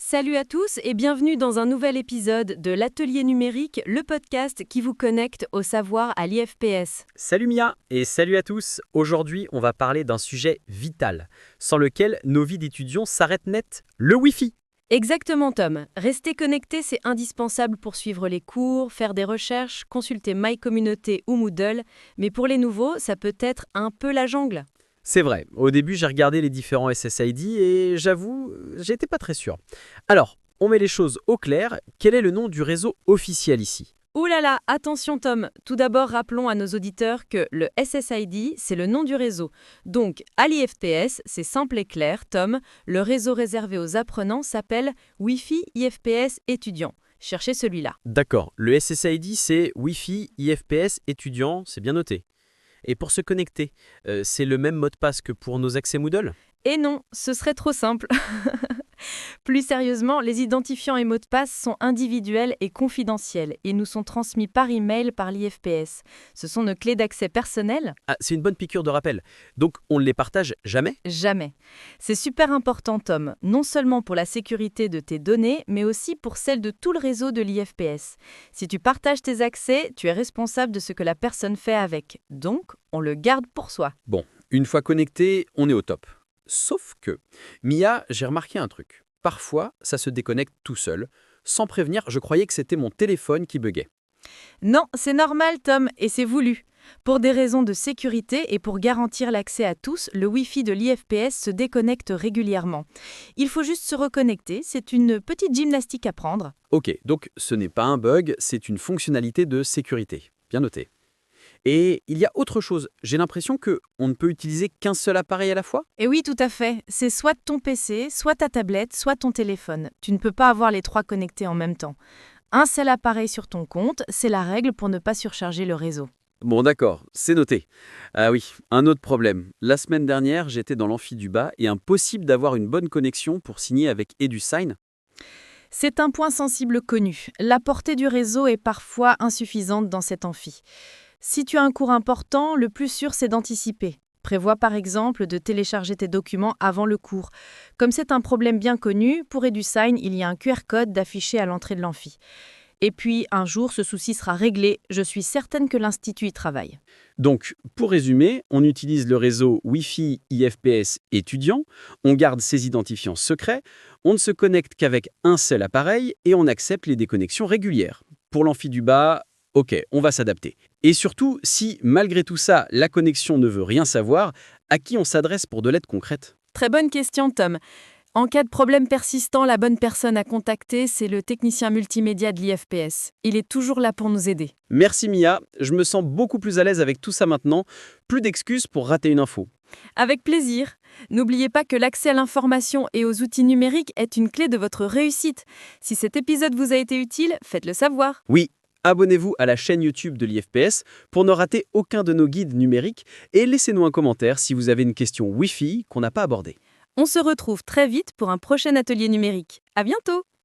Salut à tous et bienvenue dans un nouvel épisode de l'Atelier numérique, le podcast qui vous connecte au savoir à l'IFPS. Salut Mia et salut à tous. Aujourd'hui, on va parler d'un sujet vital, sans lequel nos vies d'étudiants s'arrêtent net, le Wi-Fi. Exactement Tom, rester connecté c'est indispensable pour suivre les cours, faire des recherches, consulter MyCommunauté ou Moodle, mais pour les nouveaux, ça peut être un peu la jungle. C'est vrai, au début j'ai regardé les différents SSID et j'avoue, j'étais pas très sûr. Alors, on met les choses au clair, quel est le nom du réseau officiel ici ? Ouh là là, attention Tom, tout d'abord rappelons à nos auditeurs que le SSID c'est le nom du réseau. Donc à l'IFPS, c'est simple et clair Tom, le réseau réservé aux apprenants s'appelle Wi-Fi IFPS étudiant. Cherchez celui-là. D'accord, le SSID c'est Wi-Fi IFPS étudiant, c'est bien noté. Et pour se connecter, c'est le même mot de passe que pour nos accès Moodle ? Et non, ce serait trop simple. Plus sérieusement, les identifiants et mots de passe sont individuels et confidentiels et nous sont transmis par email par l'IFPS. Ce sont nos clés d'accès personnelles ? Ah, c'est une bonne piqûre de rappel. Donc on ne les partage jamais ? Jamais. C'est super important, Tom, non seulement pour la sécurité de tes données, mais aussi pour celle de tout le réseau de l'IFPS. Si tu partages tes accès, tu es responsable de ce que la personne fait avec. Donc, on le garde pour soi. Bon, une fois connecté, on est au top. Sauf que, Mia, j'ai remarqué un truc. Parfois, ça se déconnecte tout seul. Sans prévenir, je croyais que c'était mon téléphone qui buguait. Non, c'est normal, Tom, et c'est voulu. Pour des raisons de sécurité et pour garantir l'accès à tous, le Wi-Fi de l'IFPS se déconnecte régulièrement. Il faut juste se reconnecter, c'est une petite gymnastique à prendre. Ok, donc ce n'est pas un bug, c'est une fonctionnalité de sécurité. Bien noté. Et il y a autre chose. J'ai l'impression qu'on ne peut utiliser qu'un seul appareil à la fois ? Et oui, tout à fait. C'est soit ton PC, soit ta tablette, soit ton téléphone. Tu ne peux pas avoir les trois connectés en même temps. Un seul appareil sur ton compte, c'est la règle pour ne pas surcharger le réseau. Bon d'accord, c'est noté. Ah oui, un autre problème. La semaine dernière, j'étais dans l'amphi du bas et impossible d'avoir une bonne connexion pour signer avec EduSign. C'est un point sensible connu. La portée du réseau est parfois insuffisante dans cet amphi. Si tu as un cours important, le plus sûr c'est d'anticiper. Prévois par exemple de télécharger tes documents avant le cours. Comme c'est un problème bien connu, pour EduSign, il y a un QR code d'afficher à l'entrée de l'amphi. Et puis, un jour, ce souci sera réglé. Je suis certaine que l'Institut y travaille. Donc, pour résumer, on utilise le réseau Wi-Fi IFPS étudiant, on garde ses identifiants secrets, on ne se connecte qu'avec un seul appareil et on accepte les déconnexions régulières. Pour l'amphi du bas, ok, on va s'adapter. Et surtout, si malgré tout ça, la connexion ne veut rien savoir, à qui on s'adresse pour de l'aide concrète ? Très bonne question, Tom. En cas de problème persistant, la bonne personne à contacter, c'est le technicien multimédia de l'IFPS. Il est toujours là pour nous aider. Merci Mia, je me sens beaucoup plus à l'aise avec tout ça maintenant, plus d'excuses pour rater une info. Avec plaisir. N'oubliez pas que l'accès à l'information et aux outils numériques est une clé de votre réussite. Si cet épisode vous a été utile, faites-le savoir. Oui, abonnez-vous à la chaîne YouTube de l'IFPS pour ne rater aucun de nos guides numériques et laissez-nous un commentaire si vous avez une question Wi-Fi qu'on n'a pas abordée. On se retrouve très vite pour un prochain atelier numérique. À bientôt!